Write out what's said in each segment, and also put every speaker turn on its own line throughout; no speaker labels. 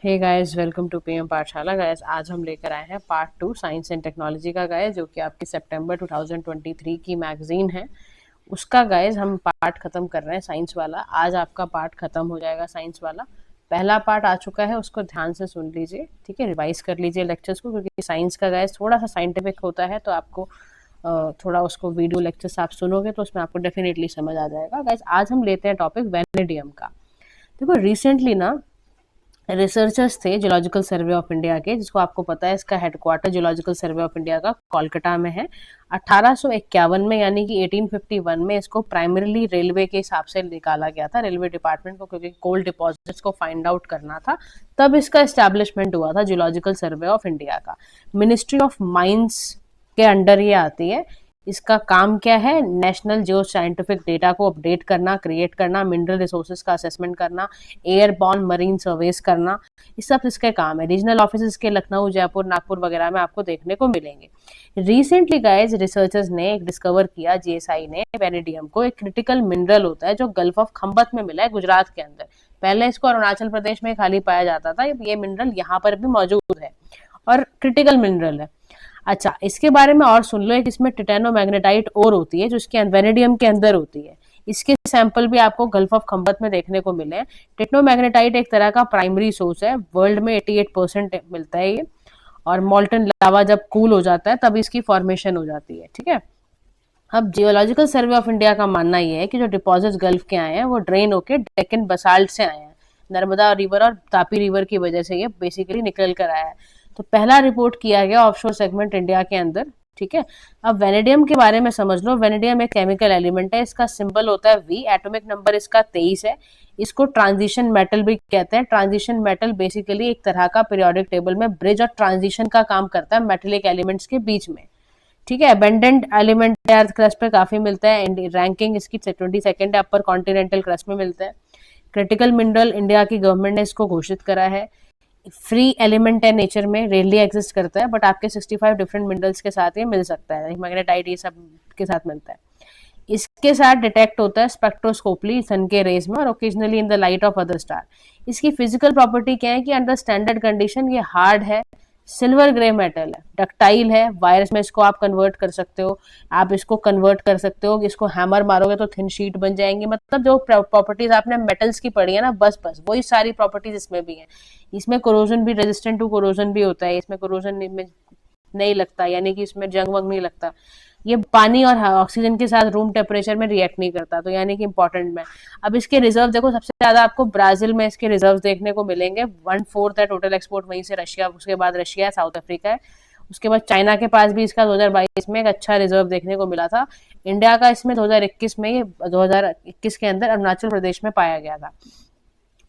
Hey guys, welcome to PM Pathshala. Guys, आज हम लेकर आए हैं पार्ट 2 साइंस एंड टेक्नोलॉजी का गाइस, जो कि आपकी सितंबर 2023 की मैगजीन है। उसका गाइस हम पार्ट खत्म कर रहे हैं, साइंस वाला। आज आपका पार्ट खत्म हो जाएगा साइंस वाला। पहला पार्ट आ चुका है, उसको ध्यान से सुन लीजिए, ठीक है। रिवाइज कर लीजिए लेक्चर्स को, क्योंकि साइंस का गाइस थोड़ा सा साइंटिफिक होता है, तो आपको थोड़ा उसको वीडियो लेक्चर्स आप सुनोगे तो उसमें आपको डेफिनेटली समझ आ जाएगा। गाइस, आज हम लेते हैं टॉपिक वेनेडियम का। देखो, रिसेंटली ना रिसर्चर्स थे जियोलॉजिकल सर्वे ऑफ इंडिया के, जिसको आपको पता है इसका headquarter geological survey of India का कोलकाता में है। 1851 में, यानी कि 1851 में इसको प्राइमरीली रेलवे के हिसाब से निकाला गया था, रेलवे डिपार्टमेंट को, क्योंकि कोल डिपॉजिट्स को फाइंड आउट करना था। तब इसका एस्टेब्लिशमेंट हुआ था जियोलॉजिकल सर्वे ऑफ इंडिया का। मिनिस्ट्री ऑफ माइंस के अंडर ये आती है। इसका काम क्या है? नेशनल जियो साइंटिफिक डेटा को अपडेट करना, क्रिएट करना, मिनरल रिसोर्सेज का असेसमेंट करना, एयरबॉर्न मरीन सर्वेस करना, ये सब इसके काम है। रीजनल ऑफिस के लखनऊ, जयपुर, नागपुर वगैरह में आपको देखने को मिलेंगे। रिसेंटली गाइज रिसर्चर्स ने एक डिस्कवर किया, जीएसआई ने, वेनेडियम को। एक क्रिटिकल मिनरल होता है जो गल्फ ऑफ खंबत में मिला है, गुजरात के अंदर। पहले इसको अरुणाचल प्रदेश में खाली पाया जाता था, ये मिनरल यहाँ पर भी मौजूद है और क्रिटिकल मिनरल है। अच्छा, इसके बारे में और सुन लो। एक इसमें टिटेनोमैग्नेटाइट ओर होती है, जो इसके वेनेडियम के अंदर होती है। इसके सैंपल भी आपको गल्फ ऑफ खंबत में देखने को मिले हैं। टिटेनोमैग्नेटाइट एक तरह का प्राइमरी सोर्स है, वर्ल्ड में 88% मिलता है ये। और मोल्टन लावा जब कूल हो जाता है तब इसकी फॉर्मेशन हो जाती है, ठीक है। अब जियोलॉजिकल सर्वे ऑफ इंडिया का मानना यह है कि जो डिपॉजिट्स गल्फ के आए हैं वो ड्रेन होके डेक्कन बसाल्ट से आए हैं। नर्मदा रिवर और तापी रिवर की वजह से ये बेसिकली निकल कर आया है। तो पहला रिपोर्ट किया गया ऑफशोर सेगमेंट इंडिया के अंदर, ठीक है। अब वेनेडियम के बारे में समझ लो। वेनेडियम एक केमिकल एलिमेंट है, इसका सिंबल होता है वी, एटॉमिक नंबर इसका 23 है। इसको ट्रांजिशन मेटल भी कहते हैं। ट्रांजिशन मेटल बेसिकली एक तरह का पीरियोडिक टेबल में ब्रिज और ट्रांजिशन का काम करता है मेटेलिक एलिमेंट्स के बीच में, ठीक है। अबेंडेंट एलिमेंट अर्थ क्रस्ट पे काफी मिलता है। रैंकिंग इसकी 22nd है, अपर कॉन्टिनेंटल क्रस्ट में मिलता है। क्रिटिकल मिनरल इंडिया की गवर्नमेंट ने इसको घोषित करा है। फ्री एलिमेंट है नेचर में, रेयरली एग्जिस्ट करता है, बट आपके 65 डिफरेंट मिनरल्स के साथ ये मिल सकता है। मैग्नेटाइट ये सब के साथ मिलता है। इसके साथ डिटेक्ट होता है स्पेक्ट्रोस्कोपली सन के रेज में और occasionally in the light of other star. इसकी फिजिकल प्रॉपर्टी क्या है कि अंडर स्टैंडर्ड कंडीशन ये हार्ड है, सिल्वर ग्रे मेटल है, डक्टाइल है। वायरस में इसको आप कन्वर्ट कर सकते हो, आप इसको कन्वर्ट कर सकते हो, इसको हैमर मारोगे तो थिन शीट बन जाएंगे। मतलब जो प्रॉपर्टीज आपने मेटल्स की पढ़ी है ना, बस वही सारी प्रॉपर्टीज इसमें भी हैं। इसमें कोरोजन भी, रेजिस्टेंट टू कोरोजन भी होता है। इसमें कोरोजन नहीं लगता, यानी कि इसमें जंग वंग नहीं लगता। ये पानी और ऑक्सीजन के साथ रूम टेम्परेचर में रिएक्ट नहीं करता, तो यानी कि इंपॉर्टेंट में। अब इसके रिजर्व देखो, सबसे ज्यादा आपको ब्राजील में इसके रिजर्व देखने को मिलेंगे। 1/4 है टोटल एक्सपोर्ट वहीं से रशिया, उसके बाद रशिया है, साउथ अफ्रीका है, उसके बाद चाइना के पास भी इसका 2022 में एक अच्छा रिजर्व देखने को मिला था। इंडिया का इसमें 2021 में, 2021 के अंदर अरुणाचल प्रदेश में पाया गया था।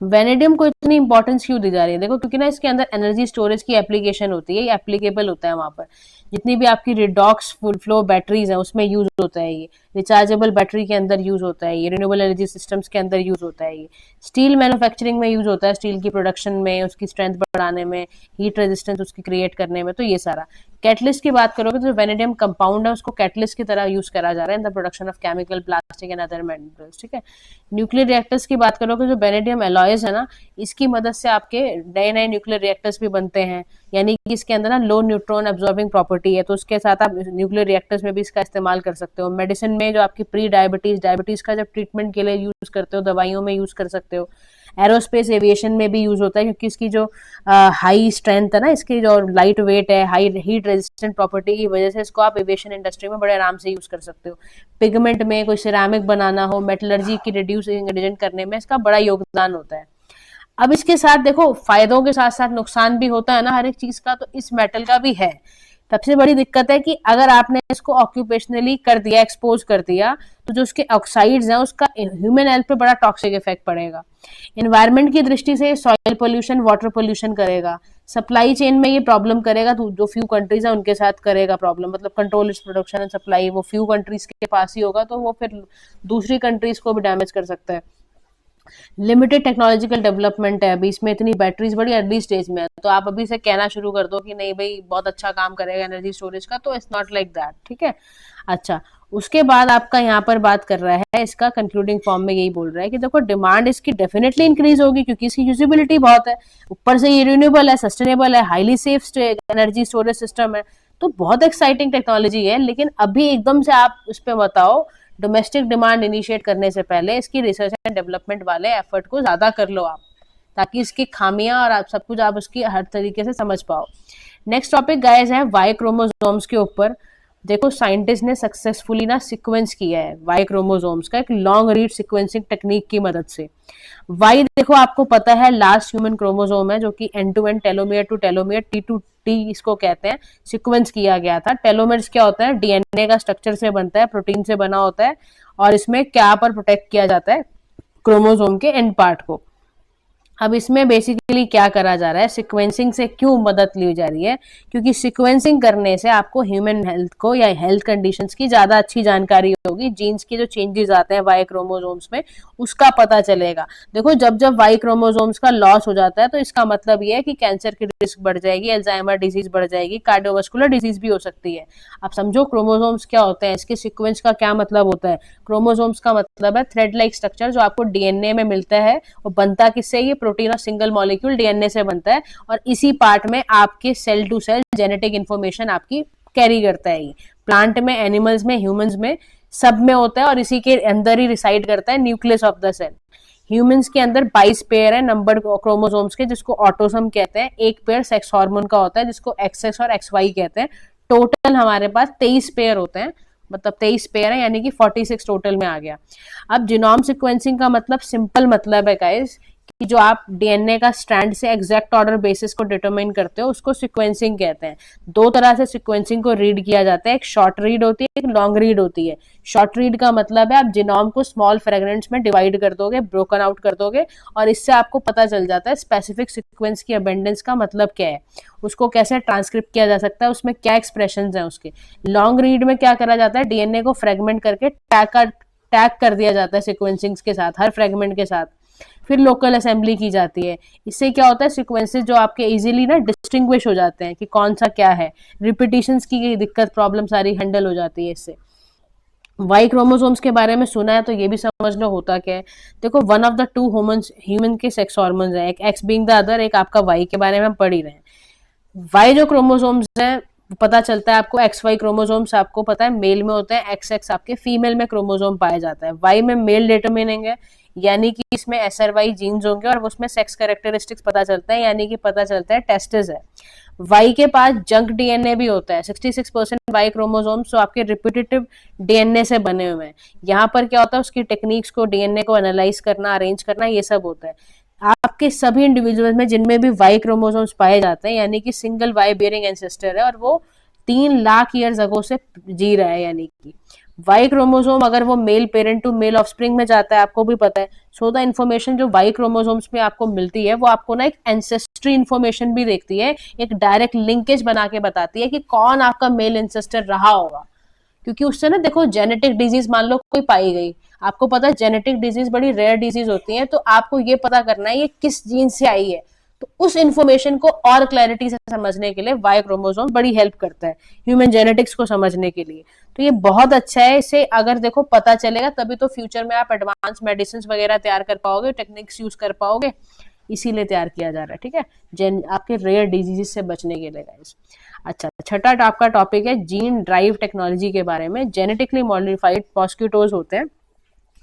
वेनेडियम को इतनी इंपॉर्टेंस क्यों दी जा रही है? देखो, क्योंकि ना इसके अंदर एनर्जी स्टोरेज की एप्लीकेशन होती है, ये एप्लीकेबल होता है वहां पर। जितनी भी आपकी रिडॉक्स फुल फ्लो बैटरीज हैं उसमें यूज होता है ये। रिचार्जेबल बैटरी के अंदर यूज होता है ये। रिन्यूएबल एनर्जी सिस्टम्स के अंदर यूज होता है ये। स्टील मैन्युफैक्चरिंग में यूज होता है, स्टील की प्रोडक्शन में, उसकी स्ट्रेंथ बढ़ाने में, हीट रेजिस्टेंस उसकी क्रिएट करने में, तो ये सारा। कैटलिस्ट की बात करोगे तो वेनेडियम कंपाउंड है, उसको कैटलिस्ट की तरह यूज करा जा रहा है in the production of chemical, plastic and other metals, ठीक है। न्यूक्लियर रिएक्टर्स की बात करोगे, जो वेनेडियम एलॉयज है ना, इसकी मदद से आपके नए नए न्यूक्लियर रिएक्टर्स भी बनते हैं। यानी कि इसके अंदर ना लो न्यूट्रॉन एब्जॉर्बिंग प्रॉपर्टी है, तो उसके साथ आप न्यूक्लियर रिएक्टर्स में भी इसका इस्तेमाल कर सकते हो। मेडिसिन में जो आपकी प्री डायबिटीज का जब ट्रीटमेंट के लिए यूज करते हो, दवाइयों में यूज कर सकते हो। एरोस्पेस एविएशन में भी यूज होता है, क्योंकि इसकी जो हाई स्ट्रेंथ है ना, इसकी जो लाइट वेट है, हाई हीट रेजिस्टेंट प्रॉपर्टी की वजह से इसको आप एविएशन इंडस्ट्री में बड़े आराम से यूज कर सकते हो। पिगमेंट में कोई सिरामिक बनाना हो, मेटलर्जी की रिड्यूसिंग एजेंट करने में इसका बड़ा योगदान होता है। अब इसके साथ देखो, फायदों के साथ साथ नुकसान भी होता है ना हर एक चीज का, तो इस मेटल का भी है। सबसे बड़ी दिक्कत है कि अगर आपने इसको ऑक्यूपेशनली कर दिया, एक्सपोज कर दिया, तो जो उसके ऑक्साइड्स हैं उसका ह्यूमन हेल्थ पे बड़ा टॉक्सिक इफेक्ट पड़ेगा। एनवायरनमेंट की दृष्टि से सॉइल पोल्यूशन, वाटर पोल्यूशन करेगा। सप्लाई चेन में ये प्रॉब्लम करेगा, तो जो फ्यू कंट्रीज है उनके साथ करेगा प्रॉब्लम। मतलब control its production and supply वो फ्यू कंट्रीज के पास ही होगा, तो वो फिर दूसरी कंट्रीज को भी डैमेज कर सकता है। लिमिटेड टेक्नोलॉजिकल डेवलपमेंट है अभी इसमें, इतनी बैटरीज बड़ी अर्ली स्टेज में है, तो आप अभी से कहना शुरू कर दो कि नहीं भाई बहुत अच्छा काम करेगा एनर्जी स्टोरेज का, तो इट्स नॉट लाइक दैट, ठीक है। अच्छा, उसके बाद आपका यहाँ पर बात कर रहा है, इसका कंक्लूडिंग फॉर्म में यही बोल रहा है कि देखो डिमांड इसकी डेफिनेटली इंक्रीज होगी क्योंकि इसकी यूजिबिलिटी बहुत है, ऊपर से ये रिन्यूएबल है, सस्टेनेबल है, highly safe energy storage system है, तो बहुत एक्साइटिंग टेक्नोलॉजी है। लेकिन अभी एकदम से आप उस पर बताओ, डोमेस्टिक डिमांड इनिशिएट करने से पहले इसकी रिसर्च एंड डेवलपमेंट वाले एफर्ट को ज्यादा कर लो आप, ताकि इसकी खामियां और आप सब कुछ आप उसकी हर तरीके से समझ पाओ। नेक्स्ट टॉपिक गाइस है वाई क्रोमोसोम्स के ऊपर। देखो साइंटिस्ट ने सक्सेसफुली ना सीक्वेंस किया है वाई क्रोमोसोम्स का एक लॉन्ग रीड सीक्वेंसिंग टेक्निक की मदद से। वाई देखो आपको पता है लास्ट ह्यूमन क्रोमोसोम है जो कि end to end telomere to telomere T to T इसको कहते हैं, सीक्वेंस किया गया था। टेलोमेर्स क्या होता है, डीएनए का स्ट्रक्चर से बनता है, प्रोटीन से बना होता है, और इसमें क्या पर प्रोटेक्ट किया जाता है क्रोमोसोम के एंड पार्ट को। अब इसमें बेसिकली क्या करा जा रहा है, सीक्वेंसिंग से क्यों मदद ली जा रही है, क्योंकि सीक्वेंसिंग करने से आपको ह्यूमन हेल्थ को या हेल्थ कंडीशंस की ज्यादा अच्छी जानकारी होगी, जीन्स के जो चेंजेस आते हैं वाई क्रोमोसोम्स में उसका पता चलेगा। देखो जब जब वाई क्रोमोसोम्स का लॉस हो जाता है तो इसका मतलब ये है कि कैंसर की रिस्क बढ़ जाएगी, अल्जाइमर डिजीज बढ़ जाएगी, कार्डियोवास्कुलर डिजीज भी हो सकती है। आप समझो क्रोमोसोम्स क्या होते हैं, इसके सीक्वेंस का क्या मतलब होता है। क्रोमोसोम्स का मतलब है थ्रेड लाइक स्ट्रक्चर जो आपको डीएनए में मिलता है, और बनता किससे, ये प्रोटीन और सिंगल मॉलिक्यूल डीएनए से बनता है, और इसी पार्ट में आपके cell to cell genetic information आपकी कैरी करता है। ये प्लांट में, एनिमल्स में, ह्यूमंस में, सब में होता है, और इसी के अंदर ही रिसाइड करता है nucleus of the cell. Humans के अंदर 22 पेयर है नंबर्ड क्रोमोसोम्स के, जिसको ऑटोसम कहते हैं। एक पेयर सेक्स हार्मोन का होता है जिसको एक्सएक्स और एक्सवाई कहते हैं। टोटल हमारे पास 23 पेयर होते हैं, मतलब 23 पेयर है, यानी कि 46 टोटल में आ गया। अब जीनोम सीक्वेंसिंग का मतलब सिंपल मतलब है गाइस कि जो आप डीएनए का स्ट्रैंड से एग्जैक्ट ऑर्डर बेसिस को डिटरमाइन करते हो उसको सीक्वेंसिंग कहते हैं। दो तरह से सीक्वेंसिंग को रीड किया जाता है, एक शॉर्ट रीड होती है, एक लॉन्ग रीड होती है। शॉर्ट रीड का मतलब है आप जीनोम को स्मॉल फ्रेगमेंट्स में डिवाइड कर दोगे, ब्रोकन आउट कर दोगे, और इससे आपको पता चल जाता है स्पेसिफिक सीक्वेंस की अबेंडेंस का मतलब क्या है, उसको कैसे ट्रांसक्रिप्ट किया जा सकता है, उसमें क्या एक्सप्रेशंस हैं उसके। लॉन्ग रीड में क्या करा जाता है, डीएनए को फ्रेगमेंट करके टैग कर दिया जाता है सीक्वेंसिंग्स के साथ, हर फ्रेगमेंट के साथ, फिर लोकल असेंबली की जाती है। इससे क्या होता है, सीक्वेंसेस जो आपके इजीली ना डिस्टिंग्विश हो जाते हैं कि कौन सा क्या है, रिपीटिशंस की दिक्कत प्रॉब्लम सारी हैंडल हो जाती है इससे। वाई क्रोमोसोम्स के बारे में सुना है तो ये भी समझ लो होता क्या है। देखो one of the two human के सेक्स हार्मोन्स हैं, एक एक्स बीइंग द अदर, एक आपका वाई के बारे में हम पढ़ ही रहे हैं। वाई जो क्रोमोसोम्स हैं पता चलता है आपको, एक्स वाई क्रोमोसोम्स आपको पता है मेल में होते हैं, एक्स एक्स आपके फीमेल में क्रोमोसोम पाया जाता है। वाई में मेल डिटरमिनिंग है, यानी कि इसमें SRY जीन्स होंगे, और उसमें सेक्स कैरेक्टरिस्टिक्स पता चलता है, यानी कि पता चलता है टेस्टिस है। वाई के पास जंक डीएनए भी होता है, 66% वाई क्रोमोसोम्स जो आपके रिपीटेटिव डीएनए से बने हुए हैं। यहाँ पर क्या होता है, उसकी टेक्निक्स को, डीएनए को एनालाइज करना, अरेंज करना, ये सब होता है। आपके सभी इंडिविजुअल्स में जिनमें भी वाई क्रोमोसोम्स पाए जाते हैं, यानी कि सिंगल वाई बेयरिंग एंसेस्टर है, और वो 3 लाख ईयर्स अगो से जी रहा है। यानी कि वाई क्रोमोसोम अगर वो male parent to male offspring में जाता है, आपको भी पता है, सो द इन्फॉर्मेशन जो वाई क्रोमोसोम्स में आपको मिलती है वो आपको ना एक एंसेस्ट्री इन्फॉर्मेशन भी देखती है, एक डायरेक्ट लिंकेज बना के बताती है कि कौन आपका मेल एंसेस्टर रहा होगा। क्योंकि उससे ना देखो जेनेटिक डिजीज मान लो कोई पाई गई, आपको पता है जेनेटिक डिजीज बड़ी रेयर डिजीज होती है, तो आपको ये पता करना है ये किस जीन से आई है, तो उस इंफॉर्मेशन को और क्लैरिटी से समझने के लिए वाई क्रोमोसोम बड़ी हेल्प करता है ह्यूमन जेनेटिक्स को समझने के लिए। तो ये बहुत अच्छा है, इसे अगर देखो पता चलेगा तभी तो फ्यूचर में आप एडवांस मेडिसिन वगैरह तैयार कर पाओगे, टेक्निक्स यूज कर पाओगे, इसीलिए तैयार किया जा रहा है। ठीक है, आपके रेयर डिजीज से बचने के लिए गाइस। अच्छा, छठा आपका टॉपिक है जीन ड्राइव टेक्नोलॉजी के बारे में। जेनेटिकली मॉडिफाइड मॉस्किटोज होते हैं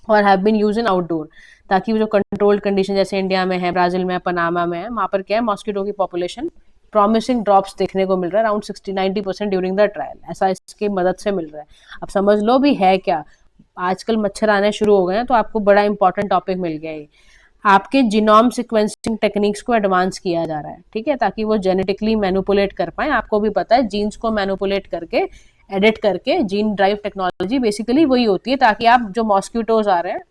और have been use in outdoor, ताकि वो जो कंट्रोल्ड कंडीशन जैसे इंडिया में है, ब्राजील में है, पनामा में है, वहां पर क्या है, मॉस्किटो की पॉपुलेशन प्रॉमिसिंग ड्रॉप्स देखने को मिल रहा है, अराउंड 60-90% ड्यूरिंग द ट्रायल, ऐसा इसकी मदद से मिल रहा है। अब समझ लो भी है क्या, आजकल मच्छर आने शुरू हो गए हैं, तो आपको बड़ा इंपॉर्टेंट टॉपिक मिल गया है। आपके जीनोम सीक्वेंसिंग टेक्निक्स को एडवांस किया जा रहा है, ठीक है, ताकि वो जेनेटिकली मैनिपुलेट कर पाए। आपको भी पता है जीन्स को मैनिपुलेट करके, एडिट करके, जीन ड्राइव टेक्नोलॉजी बेसिकली वही होती है, ताकि आप जो मॉस्किटोज आ रहे हैं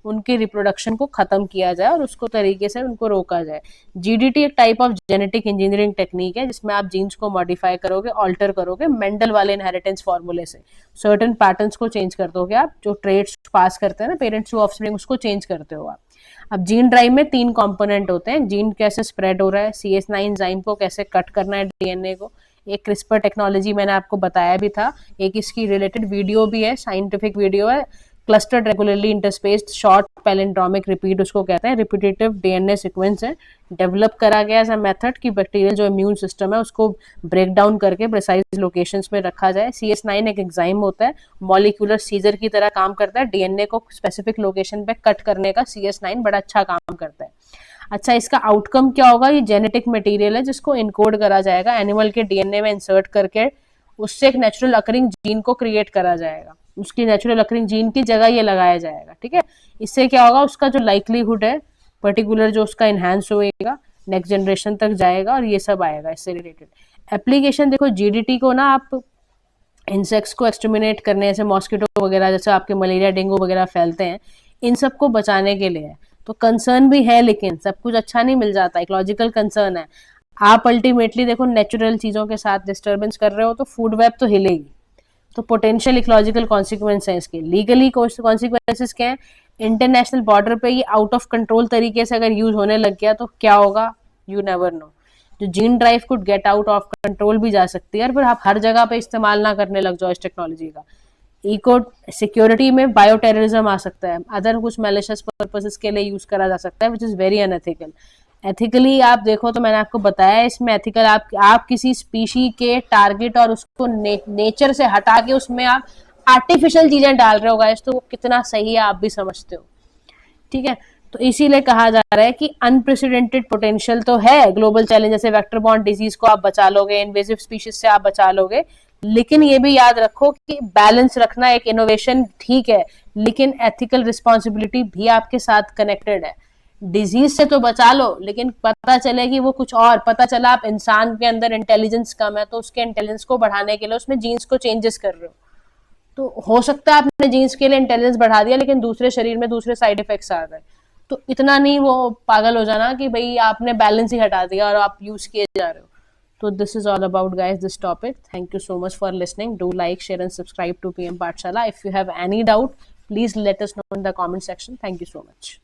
उनके रिप्रोडक्शन को खत्म किया जाए और उसको तरीके से उनको रोका जाए। जीडीटी एक type of genetic engineering technique है, जिसमें आप जीन्स को मॉडिफाई करोगे, ऑल्टर करोगे, मेंडल वाले इनहेरिटेंस फॉर्मूले से सर्टेन पैटर्न्स को चेंज कर दोगे आप, जो ट्रेड्स पास करते हैं ना पेरेंट्स टू ऑफस्प्रिंग, उसको चेंज करते हो आप। अब जीन ड्राइव में 3 कंपोनेंट होते हैं, जीन कैसे स्प्रेड हो रहा है, CS9 एंजाइम को कैसे कट करना है डीएनए को, एक क्रिस्पर टेक्नोलॉजी मैंने आपको बताया भी था, एक इसकी रिलेटेड वीडियो भी है, साइंटिफिक वीडियो है, clustered regularly interspaced short palindromic repeat उसको कहते हैं, रिपीटेटिव डीएनए सीक्वेंस है, डेवलप करा गया एज अ मेथड कि बैक्टीरियल जो इम्यून सिस्टम है उसको ब्रेक डाउन करके प्रिसाइज लोकेशंस में रखा जाए। CS9 एक एंजाइम होता है, मॉलिक्यूलर सीजर की तरह काम करता है, डीएनए को स्पेसिफिक लोकेशन पे कट करने का CS9 बड़ा अच्छा काम करता है। अच्छा, इसका आउटकम क्या होगा? ये जेनेटिक मटेरियल है जिसको इनकोड करा जाएगा एनिमल के डीएनए में इंसर्ट करके, उससे एक नेचुरल अकरिंग जीन को क्रिएट करा जाएगा, उसकी नेचुरल अकरिंग जीन की जगह ये लगाया जाएगा। ठीक है, इससे क्या होगा? उसका जो लाइकलीहुड है पर्टिकुलर जो उसका इनहैंस होएगा, नेक्स्ट जनरेशन तक जाएगा और ये सब आएगा इससे रिलेटेड एप्लीकेशन। देखो जीडीटी को ना आप इंसेक्ट्स को एक्सटर्मिनेट करने, जैसे मॉस्किटो वगैरह, जैसे आपके मलेरिया डेंगू वगैरह फैलते हैं, इन सबको बचाने के लिए है। तो कंसर्न भी है, लेकिन सब कुछ अच्छा नहीं मिल जाता, इकोलॉजिकल कंसर्न है। आप अल्टीमेटली देखो नेचुरल चीजों के साथ डिस्टर्बेंस कर रहे हो तो फूड वेब तो हिलेगी, तो पोटेंशियल इकोलॉजिकल कॉन्सिक्वेंस है इसके। लीगली कॉन्सिक्वेंसेस क्या है? इंटरनेशनल बॉर्डर पे ये आउट ऑफ कंट्रोल तरीके से अगर यूज होने लग गया तो क्या होगा? You never know. जो gene drive could get out of control भी जा सकती है, और फिर आप हर जगह पे इस्तेमाल ना करने लग जाओ इस टेक्नोलॉजी का। इको सिक्योरिटी में बायो टेररिज्म आ सकता है, अदर कुछ मैलिशियस पर्पसेस के लिए यूज करा जा सकता है, which is very unethical. Ethically आप देखो तो मैंने आपको बताया इसमें एथिकल, आप किसी स्पीशी के टारगेट और उसको नेचर से हटा के उसमें आप आर्टिफिशियल चीजें डाल रहे हो गाइस, तो वो कितना सही है आप भी समझते हो। ठीक है, तो इसीलिए कहा जा रहा है कि अनप्रेसिडेंटेड पोटेंशियल तो है ग्लोबल चैलेंज, जैसे वेक्टर बॉर्न डिजीज को आप बचा लोगे, इन्वेजिव स्पीशीज से आप बचा लोगे, लेकिन ये भी याद रखो कि बैलेंस रखना, एक इनोवेशन ठीक है, लेकिन एथिकल रिस्पॉन्सिबिलिटी भी आपके साथ कनेक्टेड है। डिजीज से तो बचा लो, लेकिन पता चले कि वो कुछ और, पता चला आप इंसान के अंदर इंटेलिजेंस कम है तो उसके इंटेलिजेंस को बढ़ाने के लिए उसमें जीन्स को चेंजेस कर रहे हो, तो हो सकता है आपने जीन्स के लिए इंटेलिजेंस बढ़ा दिया लेकिन दूसरे शरीर में दूसरे साइड इफेक्ट्स आ गए, तो इतना नहीं वो पागल हो जाना कि भाई आपने बैलेंस ही हटा दिया और आप यूज किए जा रहे हो। तो this is all about guys this topic. Thank you so much for listening. Do like, share and subscribe to PM Pathshala. If you have any doubt, please let us know in the comment section. Thank you so much.